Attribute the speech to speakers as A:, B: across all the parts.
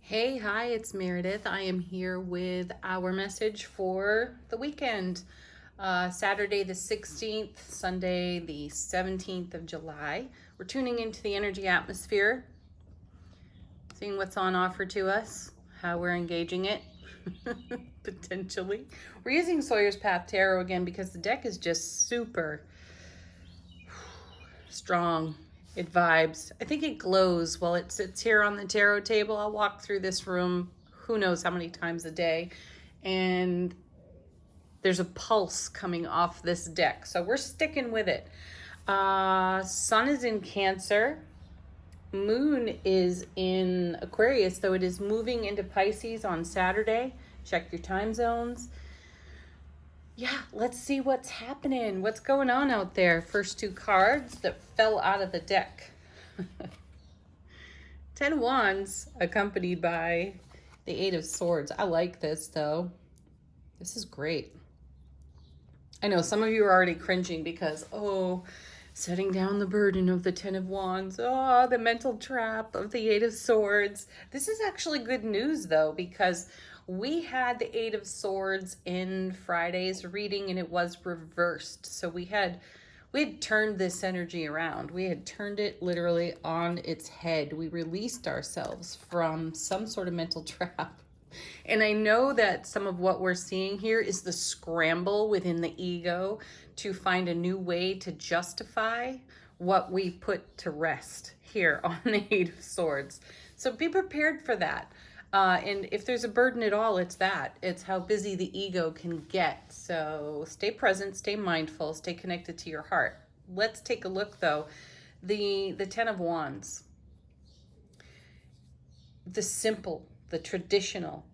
A: Hey, hi, it's Meredith. I am here with our message for the weekend. Saturday the 16th, Sunday the 17th of July. We're tuning into the energy atmosphere, seeing what's on offer to us, how we're engaging it, potentially. We're using Sawyer's Path Tarot again because the deck is just super strong. It vibes. I think it glows while it sits here on the tarot table. I'll walk through this room who knows how many times a day. And there's a pulse coming off this deck. So we're sticking with it. Sun is in Cancer. Moon is in Aquarius, though it is moving into Pisces on Saturday. Check your time zones. Yeah, let's see what's happening. What's going on out there? First two cards that fell out of the deck. Ten of Wands accompanied by the Eight of Swords. I like this, though. This is great. I know some of you are already cringing because, setting down the burden of the Ten of Wands. The mental trap of the Eight of Swords. This is actually good news, though, because we had the Eight of Swords in Friday's reading and it was reversed. So we had turned this energy around. We had turned it literally on its head. We released ourselves from some sort of mental trap. And I know that some of what we're seeing here is the scramble within the ego to find a new way to justify what we put to rest here on the Eight of Swords. So be prepared for that. And if there's a burden at all, it's that. It's how busy the ego can get. So stay present, stay mindful, stay connected to your heart. Let's take a look, though. The Ten of Wands. The simple, the traditional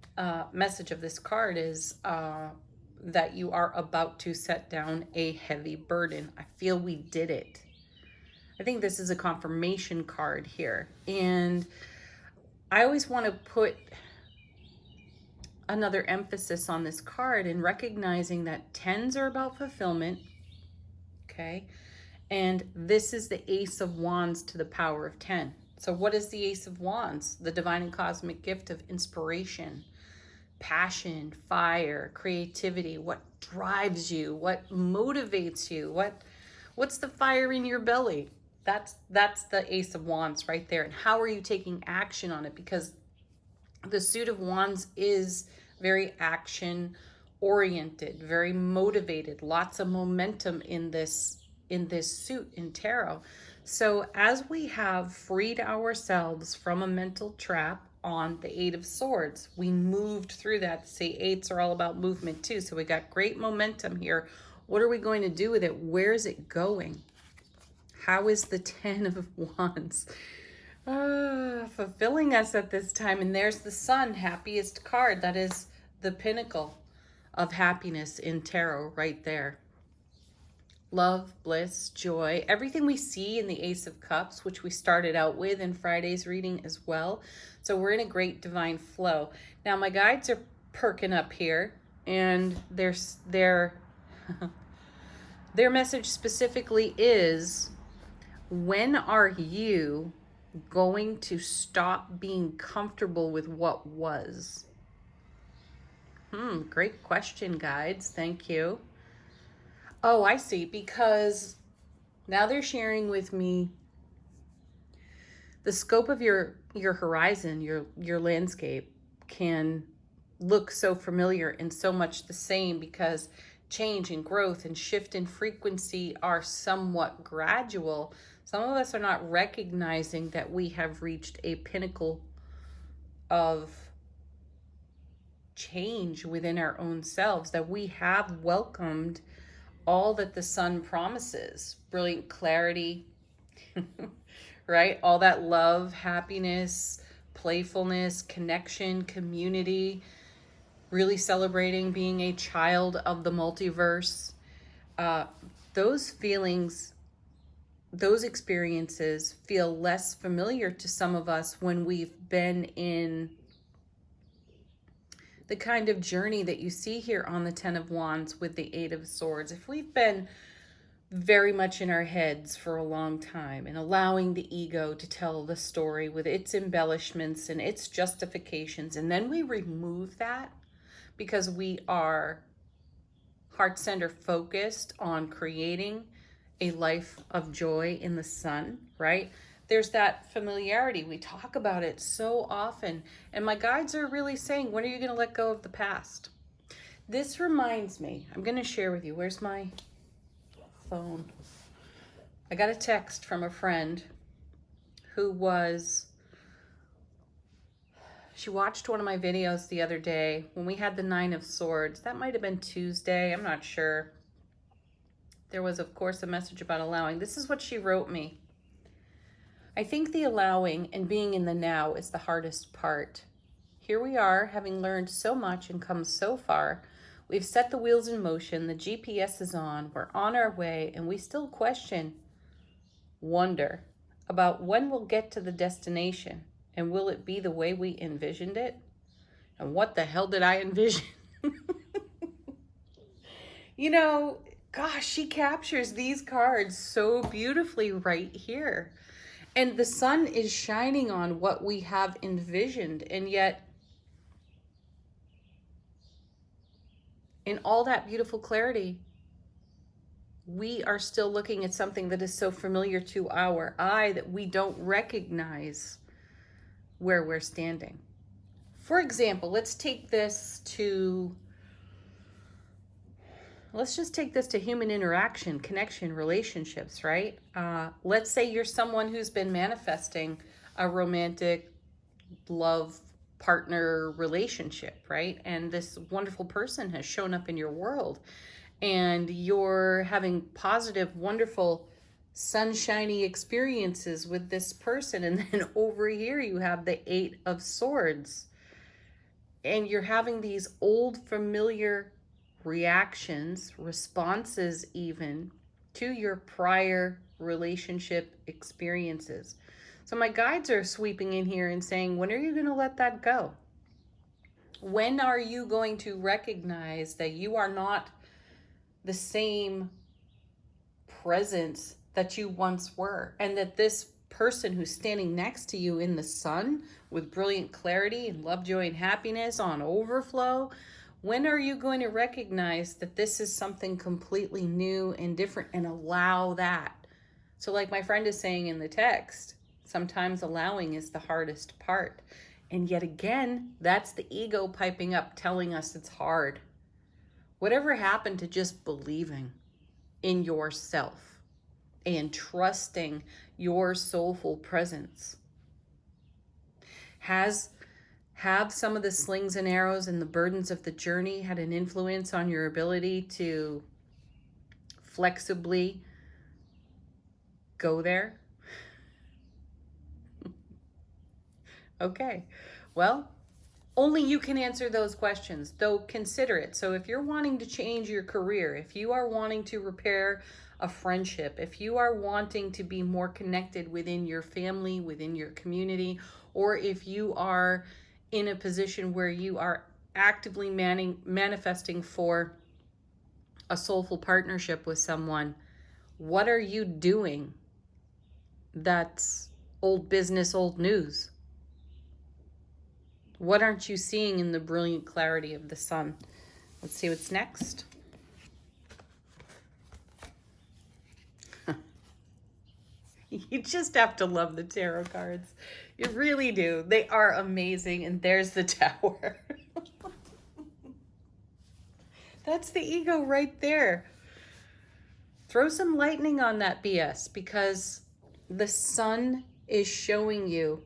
A: message of this card is that you are about to set down a heavy burden. I feel we did it. I think this is a confirmation card here. And I always want to put another emphasis on this card in recognizing that tens are about fulfillment, okay? And this is the Ace of Wands to the power of 10. So what is the Ace of Wands? The divine and cosmic gift of inspiration, passion, fire, creativity. What drives you? What motivates you? What's the fire in your belly? That's the Ace of Wands right there. And how are you taking action on it? Because the Suit of Wands is very action oriented, very motivated, lots of momentum in this suit in tarot. So as we have freed ourselves from a mental trap on the Eight of Swords, we moved through that. See, eights are all about movement too. So we got great momentum here. What are we going to do with it? Where is it going? How is the Ten of Wands fulfilling us at this time? And there's the Sun, happiest card. That is the pinnacle of happiness in tarot right there. Love, bliss, joy, everything we see in the Ace of Cups, which we started out with in Friday's reading as well. So we're in a great divine flow. Now my guides are perking up here, and their message specifically is, when are you going to stop being comfortable with what was? Great question, guides. Thank you. Oh, I see. Because now they're sharing with me the scope of your horizon, your landscape can look so familiar and so much the same because change and growth and shift in frequency are somewhat gradual. Some of us are not recognizing that we have reached a pinnacle of change within our own selves, that we have welcomed all that the sun promises. Brilliant clarity, right? All that love, happiness, playfulness, connection, community, really celebrating being a child of the multiverse. Those feelings, those experiences feel less familiar to some of us when we've been in the kind of journey that you see here on the Ten of Wands with the Eight of Swords. If we've been very much in our heads for a long time, and allowing the ego to tell the story with its embellishments and its justifications. And then we remove that because we are heart center focused on creating a life of joy in the sun, right? There's that familiarity. We talk about it so often. And my guides are really saying, when are you going to let go of the past? This reminds me, I'm going to share with you. Where's my phone? I got a text from a friend she watched one of my videos the other day when we had the 9 of Swords. That might have been Tuesday. I'm not sure. There was, of course, a message about allowing. This is what she wrote me. I think the allowing and being in the now is the hardest part. Here we are, having learned so much and come so far. We've set the wheels in motion. The GPS is on. We're on our way, and we still wonder about when we'll get to the destination. And will it be the way we envisioned it? And what the hell did I envision? You know, gosh, she captures these cards so beautifully right here. And the sun is shining on what we have envisioned. And yet, in all that beautiful clarity, we are still looking at something that is so familiar to our eye that we don't recognize where we're standing. For example, let's just take this to human interaction, connection, relationships, right? Let's say you're someone who's been manifesting a romantic love partner relationship, right? And this wonderful person has shown up in your world, and you're having positive, wonderful, sunshiny experiences with this person. And then over here you have the 8 of Swords, and you're having these old familiar reactions, responses even, to your prior relationship experiences. So my guides are sweeping in here and saying, when are you going to let that go? When are you going to recognize that you are not the same presence that you once were, and that this person who's standing next to you in the sun with brilliant clarity and love, joy, and happiness on overflow, when are you going to recognize that this is something completely new and different and allow that? So like my friend is saying in the text, sometimes allowing is the hardest part. And yet again, that's the ego piping up, telling us it's hard. Whatever happened to just believing in yourself and trusting your soulful presence? Have some of the slings and arrows and the burdens of the journey had an influence on your ability to flexibly go there? Okay, well, only you can answer those questions, though consider it. So if you're wanting to change your career, if you are wanting to repair a friendship, if you are wanting to be more connected within your family, within your community, or if you are in a position where you are actively manifesting for a soulful partnership with someone, what are you doing that's old business, old news? What aren't you seeing in the brilliant clarity of the sun? Let's see what's next. You just have to love the tarot cards. You really do. They are amazing. And there's the Tower. That's the ego right there. Throw some lightning on that BS, because the sun is showing you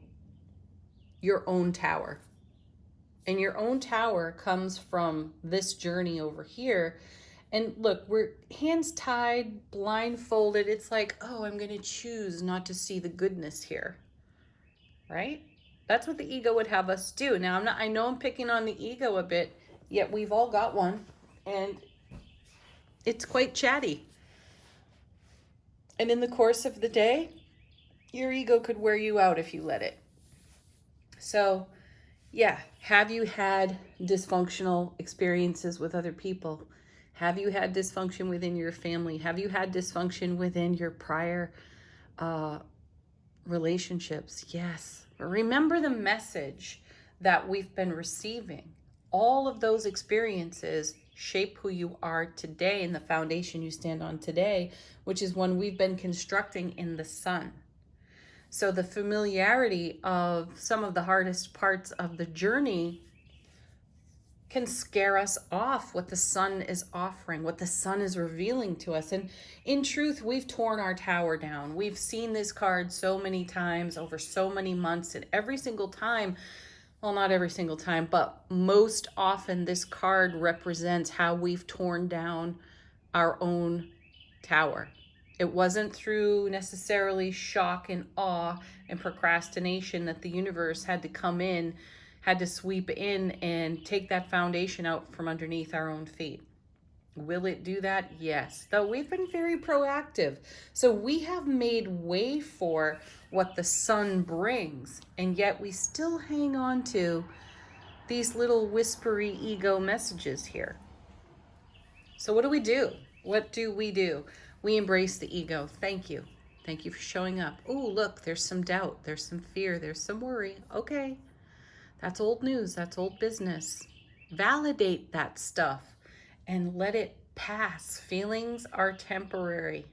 A: your own tower. And your own tower comes from this journey over here. And look, we're hands tied, blindfolded. It's like, oh, I'm going to choose not to see the goodness here. Right? That's what the ego would have us do. Now, I know I'm picking on the ego a bit, yet we've all got one. And it's quite chatty. And in the course of the day, your ego could wear you out if you let it. So, yeah, have you had dysfunctional experiences with other people? Have you had dysfunction within your family? Have you had dysfunction within your prior relationships? Yes. Remember the message that we've been receiving. All of those experiences shape who you are today and the foundation you stand on today, which is one we've been constructing in the sun. So the familiarity of some of the hardest parts of the journey can scare us off what the sun is offering, what the sun is revealing to us. And in truth, we've torn our tower down. We've seen this card so many times over so many months, and every single time, well, not every single time, but most often this card represents how we've torn down our own tower. It wasn't through necessarily shock and awe and procrastination that the universe had to come in, had to sweep in and take that foundation out from underneath our own feet. Will it do that? Yes. Though we've been very proactive. So we have made way for what the sun brings, and yet we still hang on to these little whispery ego messages here. So what do we do? What do we do? We embrace the ego. Thank you. Thank you for showing up. Oh, look, there's some doubt. There's some fear. There's some worry. Okay. That's old news. That's old business. Validate that stuff and let it pass. Feelings are temporary.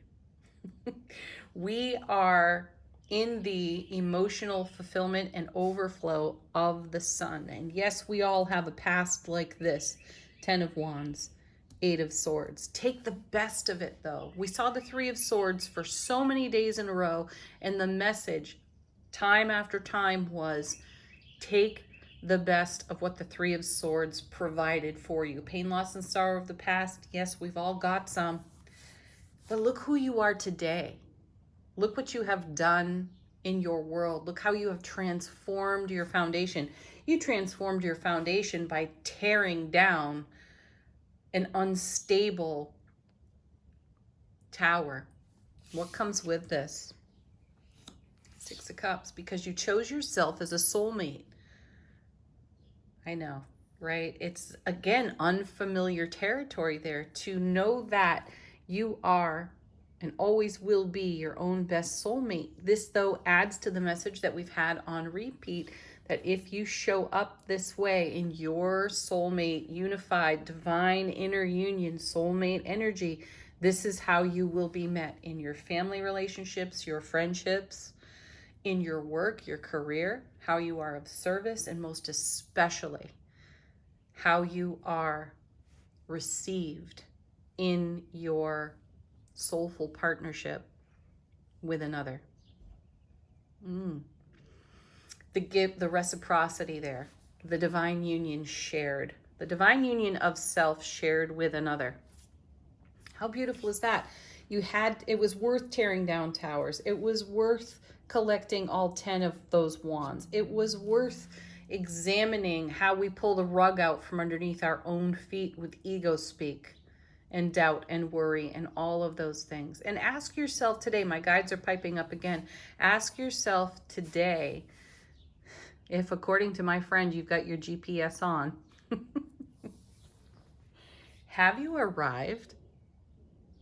A: We are in the emotional fulfillment and overflow of the sun. And yes, we all have a past like this. 10 of Wands, 8 of Swords. Take the best of it, though. We saw the 3 of Swords for so many days in a row, and the message time after time was take the best of what the 3 of Swords provided for you. Pain, loss, and sorrow of the past. Yes, we've all got some. But look who you are today. Look what you have done in your world. Look how you have transformed your foundation. You transformed your foundation by tearing down an unstable tower. What comes with this? 6 of Cups, because you chose yourself as a soulmate. I know, right? It's, again, unfamiliar territory there. To know that you are and always will be your own best soulmate. This, though, adds to the message that we've had on repeat, that if you show up this way in your soulmate, unified, divine, inner union, soulmate energy, this is how you will be met in your family relationships, your friendships, in your work, your career, how you are of service, and most especially how you are received in your soulful partnership with another. The reciprocity there, the divine union shared, the divine union of self shared with another. How beautiful is that? It was worth tearing down towers. It was worth collecting all 10 of those wands. It was worth examining how we pull the rug out from underneath our own feet with ego speak and doubt and worry and all of those things. And ask yourself today, my guides are piping up again, ask yourself today, if according to my friend, you've got your GPS on, have you arrived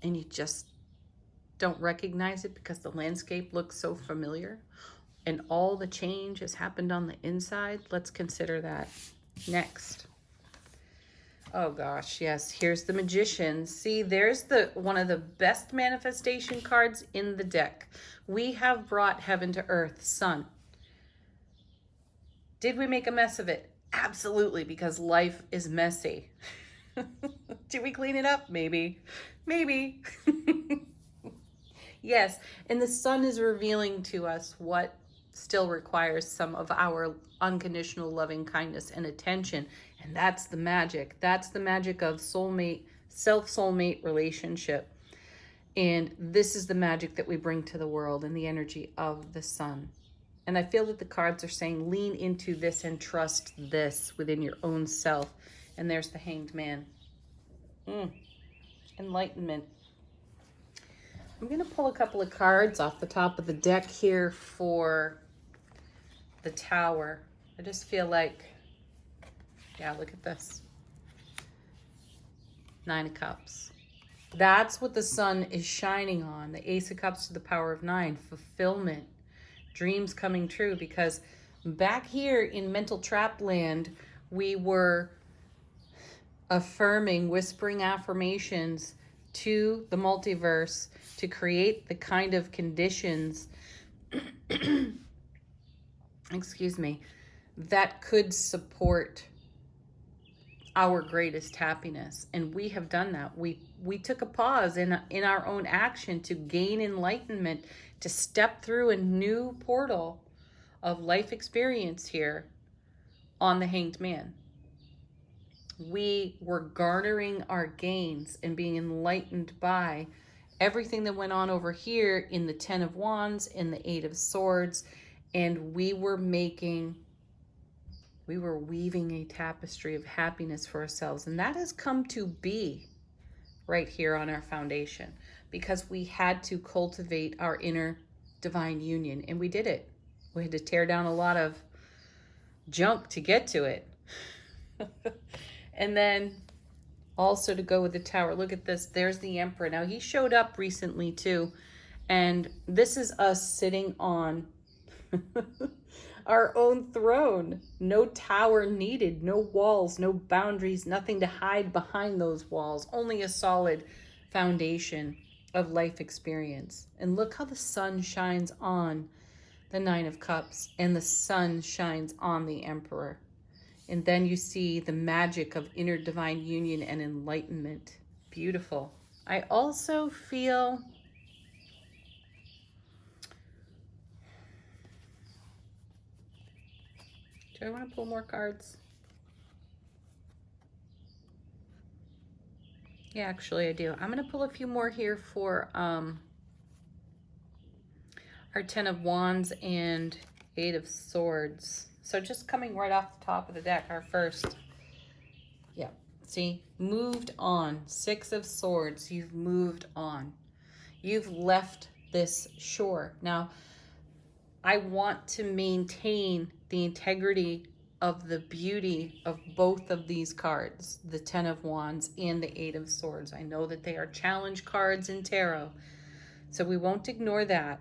A: and you just don't recognize it because the landscape looks so familiar and all the change has happened on the inside? Let's consider that next. Oh gosh, yes, here's the Magician. See, there's one of the best manifestation cards in the deck. We have brought heaven to earth, sun. Did we make a mess of it? Absolutely, because life is messy. Did we clean it up? Maybe. Maybe. Yes, and the sun is revealing to us what still requires some of our unconditional loving kindness and attention. And that's the magic. That's the magic of soulmate, self-soulmate relationship. And this is the magic that we bring to the world in the energy of the sun. And I feel that the cards are saying, lean into this and trust this within your own self. And there's the Hanged Man. Enlightenment. I'm going to pull a couple of cards off the top of the deck here for the Tower. I just feel like, yeah, look at this. Nine of Cups. That's what the sun is shining on. The Ace of Cups to the power of 9. Fulfillment. Dreams coming true. Because back here in mental trap land, we were affirming, whispering affirmations to the multiverse to create the kind of conditions, excuse me, that could support our greatest happiness. And we have done that. We took a pause in our own action to gain enlightenment, to step through a new portal of life experience here on the Hanged Man. We were garnering our gains and being enlightened by everything that went on over here in the 10 of Wands, in the 8 of Swords, and we were weaving a tapestry of happiness for ourselves. And that has come to be right here on our foundation, because we had to cultivate our inner divine union, and we did it. We had to tear down a lot of junk to get to it. And then also to go with the Tower, look at this. There's the Emperor. Now he showed up recently too, and this is us sitting on our own throne. No tower needed, no walls, no boundaries, nothing to hide behind those walls, only a solid foundation of life experience. And look how the sun shines on the 9 of Cups, and the sun shines on the Emperor. And then you see the magic of inner divine union and enlightenment. Beautiful. I also feel do I want to pull more cards? Yeah, actually I do. I'm going to pull a few more here for our 10 of Wands and 8 of Swords. So just coming right off the top of the deck, our first. Yeah, see, moved on. 6 of Swords, you've moved on. You've left this shore. Now, I want to maintain the integrity of the beauty of both of these cards, the 10 of Wands and the 8 of Swords. I know that they are challenge cards in tarot, so we won't ignore that,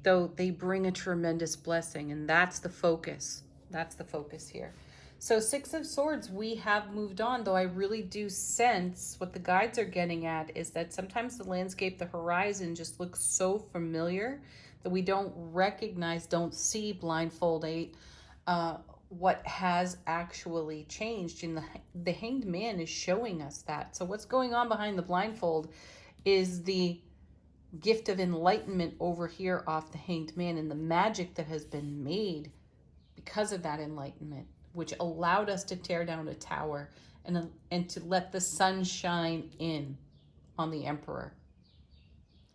A: though they bring a tremendous blessing, and that's the focus. That's the focus here. So 6 of Swords, we have moved on, though I really do sense what the guides are getting at is that sometimes the landscape, the horizon just looks so familiar that we don't recognize, don't see blindfold 8, what has actually changed. And the Hanged Man is showing us that. So what's going on behind the blindfold is the gift of enlightenment over here off the Hanged Man, and the magic that has been made because of that enlightenment, which allowed us to tear down a tower and to let the sun shine in on the Emperor.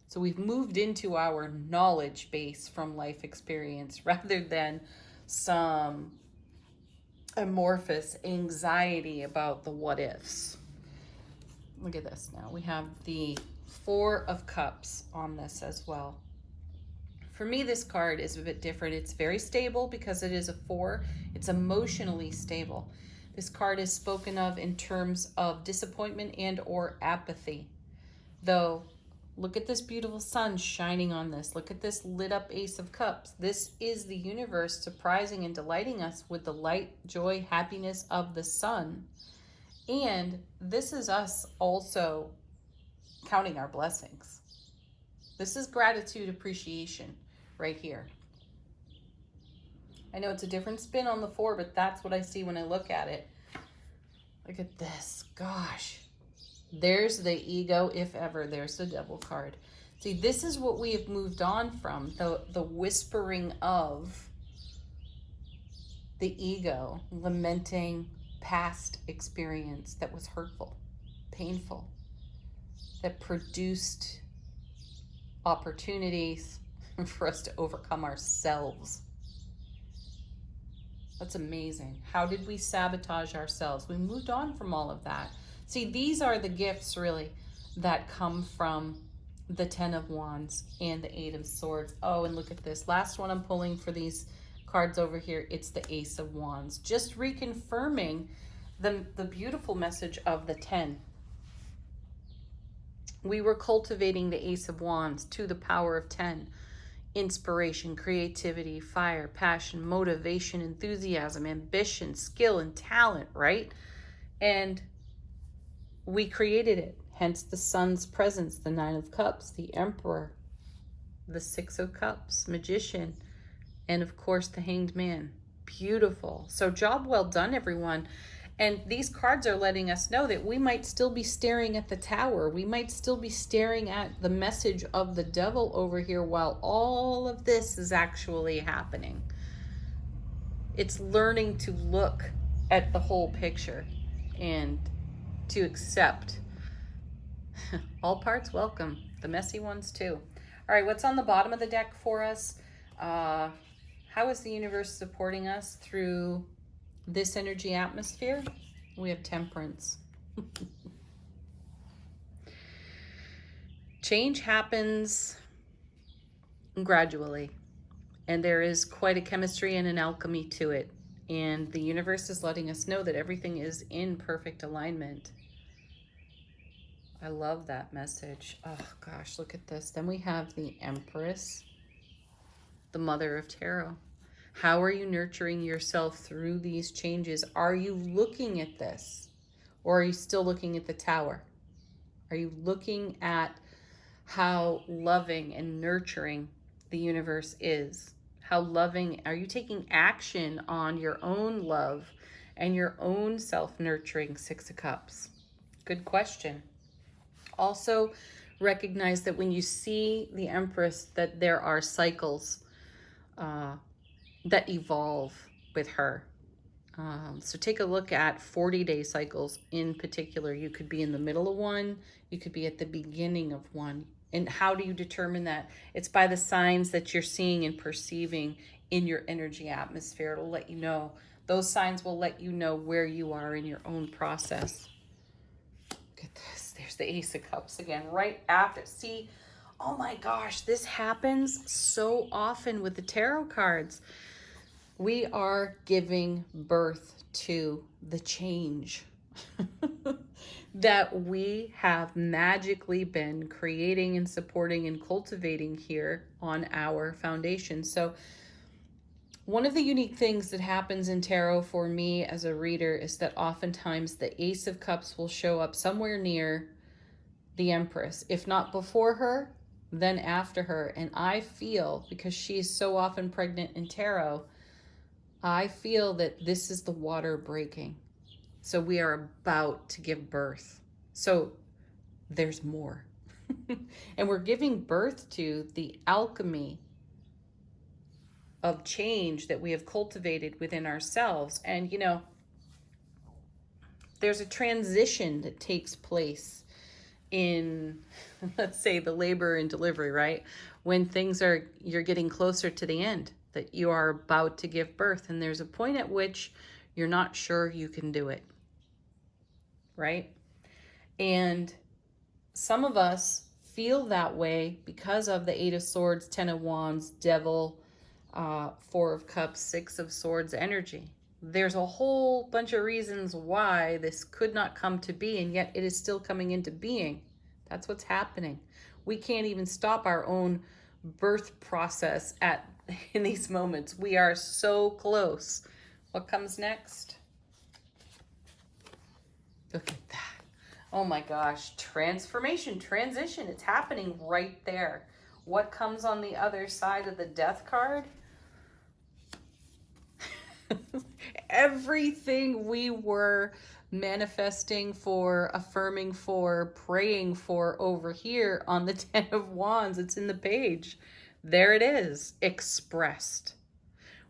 A: So we've moved into our knowledge base from life experience rather than some amorphous anxiety about the what ifs. Look at this now. We have the 4 of Cups on this as well. For me, this card is a bit different. It's very stable because it is a 4. It's emotionally stable. This card is spoken of in terms of disappointment and or apathy. Though, look at this beautiful sun shining on this. Look at this lit up Ace of Cups. This is the universe surprising and delighting us with the light, joy, happiness of the sun. And this is us also counting our blessings. This is gratitude, appreciation right here. I know it's a different spin on the 4, but that's what I see when I look at it. Look at this. Gosh. There's the ego, if ever. There's the Devil card. See, this is what we have moved on from. The whispering of the ego, lamenting past experience that was hurtful, painful, that produced opportunities for us to overcome ourselves. That's amazing. How did we sabotage ourselves? We moved on from all of that. See, these are the gifts really that come from the 10 of Wands and the 8 of Swords. Oh, and look at this. Last one I'm pulling for these cards over here. It's the Ace of Wands. Just reconfirming the beautiful message of the 10. We were cultivating the Ace of Wands to the power of 10. Inspiration, creativity, fire, passion, motivation, enthusiasm, ambition, skill, and talent, right? And we created it. Hence the Sun's presence, the Nine of Cups, the Emperor, the Six of Cups, Magician, and of course the Hanged Man. Beautiful. So job well done, everyone. And these cards are letting us know that we might still be staring at the Tower. We might still be staring at the message of the Devil over here while all of this is actually happening. It's learning to look at the whole picture and to accept all parts welcome, the messy ones too. All right, what's on the bottom of the deck for us? How is the universe supporting us through this energy atmosphere? We have Temperance. Change happens gradually, and there is quite a chemistry and an alchemy to it. And the universe is letting us know that everything is in perfect alignment. I love that message. Oh gosh, look at this. Then we have the Empress, the Mother of Tarot. How are you nurturing yourself through these changes? Are you looking at this? Or are you still looking at the Tower? Are you looking at how loving and nurturing the universe is? How loving, are you taking action on your own love and your own self-nurturing Six of Cups? Good question. Also recognize that when you see the Empress, that there are cycles that evolve with her. So take a look at 40-day cycles in particular. You could be in the middle of one, you could be at the beginning of one. And how do you determine that? It's by the signs that you're seeing and perceiving in your energy atmosphere. It'll let you know. Those signs will let you know where you are in your own process. Look at this. There's the Ace of Cups again, right after. See, oh my gosh, this happens so often with the tarot cards. We are giving birth to the change that we have magically been creating and supporting and cultivating here on our foundation. So one of the unique things that happens in tarot for me as a reader is that oftentimes the Ace of Cups will show up somewhere near the Empress. If not before her, then after her. And I feel, because she is so often pregnant in tarot, I feel that this is the water breaking. So we are about to give birth. So there's more. And we're giving birth to the alchemy of change that we have cultivated within ourselves. And, you know, there's a transition that takes place in, let's say, the labor and delivery, right? When things are, you're getting closer to the end, that you are about to give birth. And there's a point at which you're not sure you can do it, right? And some of us feel that way because of the Eight of Swords, Ten of Wands, Devil, Four of Cups, Six of Swords energy. There's a whole bunch of reasons why this could not come to be, and yet it is still coming into being. That's what's happening. We can't even stop our own birth process in these moments. We are so close. What comes next? Look at that. Oh my gosh. Transformation, transition. It's happening right there. What comes on the other side of the Death card? Everything we were manifesting for, affirming for, praying for over here on the Ten of Wands. It's in the page. There it is, expressed.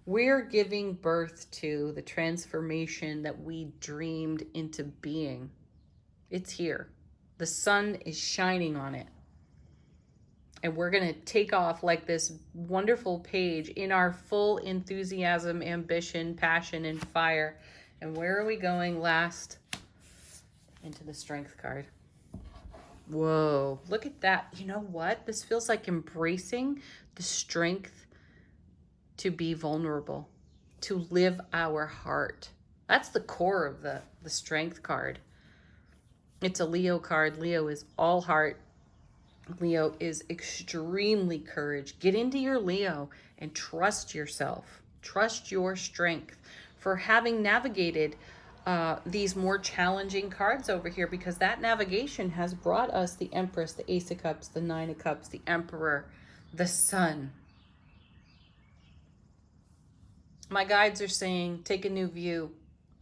A: We're giving birth to the transformation that we dreamed into being. It's here. The sun is shining on it. And we're going to take off like this wonderful page in our full enthusiasm, ambition, passion, and fire. And where are we going last? Into the Strength card. Whoa, look at that. You know what? This feels like embracing the strength to be vulnerable, to live our heart. That's the core of the Strength card. It's a Leo card. Leo is all heart, Leo is extremely courage. Get into your Leo and trust yourself. Trust your strength for having navigated these more challenging cards over here, because that navigation has brought us the Empress, the Ace of Cups, the Nine of Cups, the Emperor, the Sun. My guides are saying, take a new view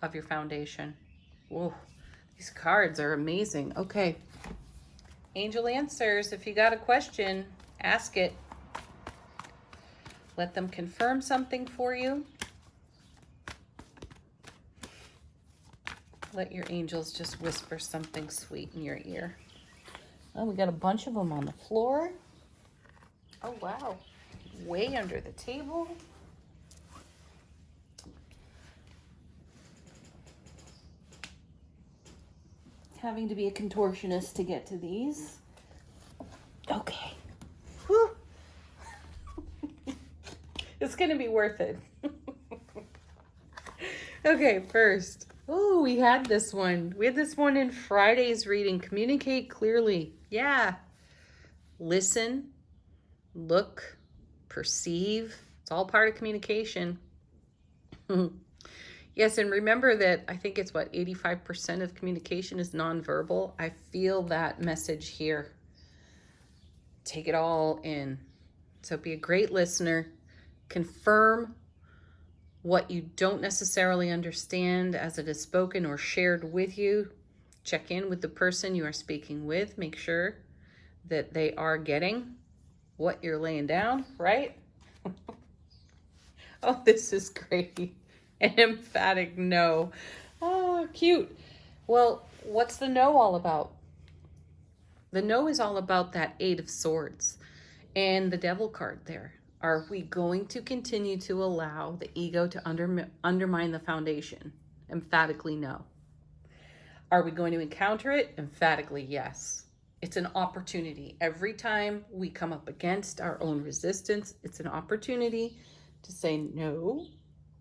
A: of your foundation. Whoa, these cards are amazing. Okay. Angel answers, if you got a question, ask it. Let them confirm something for you. Let your angels just whisper something sweet in your ear. Oh, we got a bunch of them on the floor. Oh, wow. Way under the table. Having to be a contortionist to get to these. Okay. Whew. It's going to be worth it. Okay, first. Oh, we had this one. We had this one in Friday's reading. Communicate clearly. Yeah. Listen, look, perceive. It's all part of communication. Yes, and remember that I think it's 85% of communication is nonverbal. I feel that message here. Take it all in. So be a great listener. Confirm what you don't necessarily understand as it is spoken or shared with you. Check in with the person you are speaking with. Make sure that they are getting what you're laying down, right? Oh, this is great. An emphatic no. Oh, cute. Well, what's the no all about? The no is all about that Eight of Swords and the Devil card there. Are we going to continue to allow the ego to undermine the foundation? Emphatically no. Are we going to encounter it? Emphatically yes. It's an opportunity. Every time we come up against our own resistance, it's an opportunity to say, no,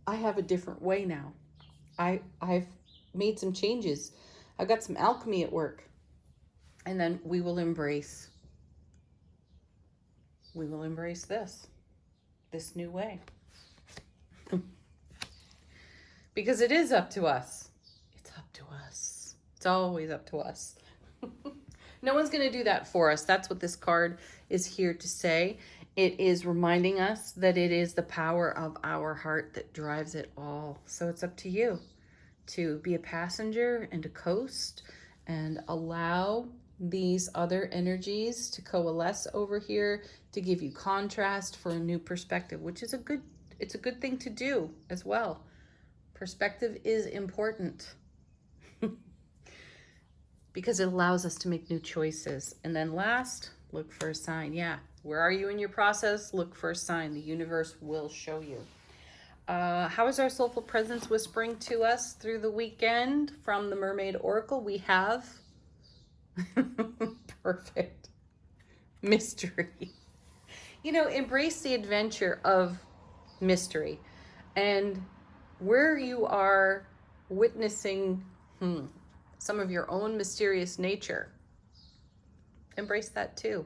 A: I have a different way now. I've made some changes. I've got some alchemy at work. And then we will embrace this new way. Because it is up to us. It's up to us. It's always up to us. No one's going to do that for us. That's what this card is here to say. It is reminding us that it is the power of our heart that drives it all. So it's up to you to be a passenger and to coast and allow these other energies to coalesce over here to give you contrast for a new perspective, which is it's a good thing to do as well. Perspective is important because it allows us to make new choices. And then last, look for a sign. Yeah, where are you in your process? Look for a sign. The universe will show you. How is our soulful presence whispering to us through the weekend? From the Mermaid Oracle, we have perfect mystery. Embrace the adventure of mystery. And where you are witnessing some of your own mysterious nature, embrace that too.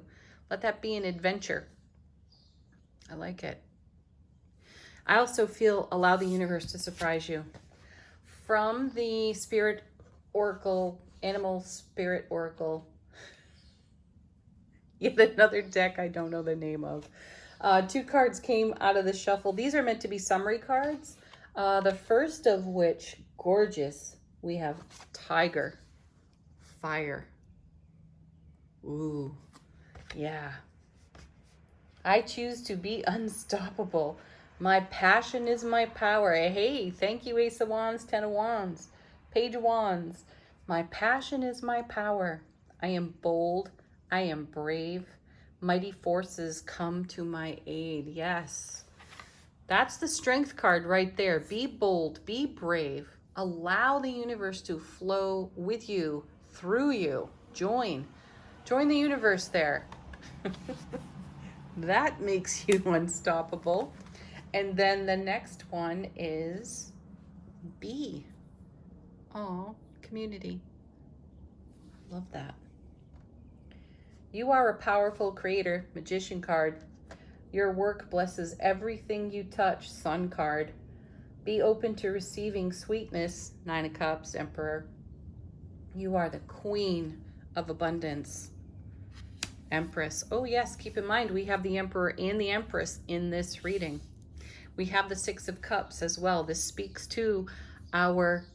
A: Let that be an adventure. I like it. I also feel allow the universe to surprise you. From the Spirit Oracle, Animal Spirit Oracle, yet another deck I don't know the name of. 2 cards came out of the shuffle. These are meant to be summary cards. The first of which, gorgeous, we have Tiger, Fire. Ooh, yeah. I choose to be unstoppable. My passion is my power. Hey, thank you, Ace of Wands, 10 of Wands, Page of Wands. My passion is my power. I am bold. I am brave. Mighty forces come to my aid. Yes. That's the strength card right there. Be bold. Be brave. Allow the universe to flow with you, through you. Join the universe there. That makes you unstoppable. And then the next one is B. Aw, community. Love that. You are a powerful creator, Magician card. Your work blesses everything you touch, Sun card. Be open to receiving sweetness, Nine of Cups, Emperor. You are the queen of abundance, Empress. Oh yes, keep in mind we have the Emperor and the Empress in this reading. We have the Six of Cups as well. This speaks to our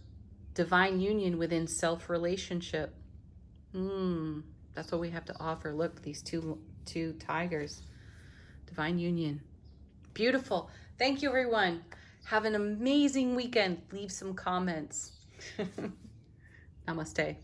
A: divine union within self-relationship. That's what we have to offer. Look, these two tigers. Divine union. Beautiful. Thank you, everyone. Have an amazing weekend. Leave some comments. Namaste.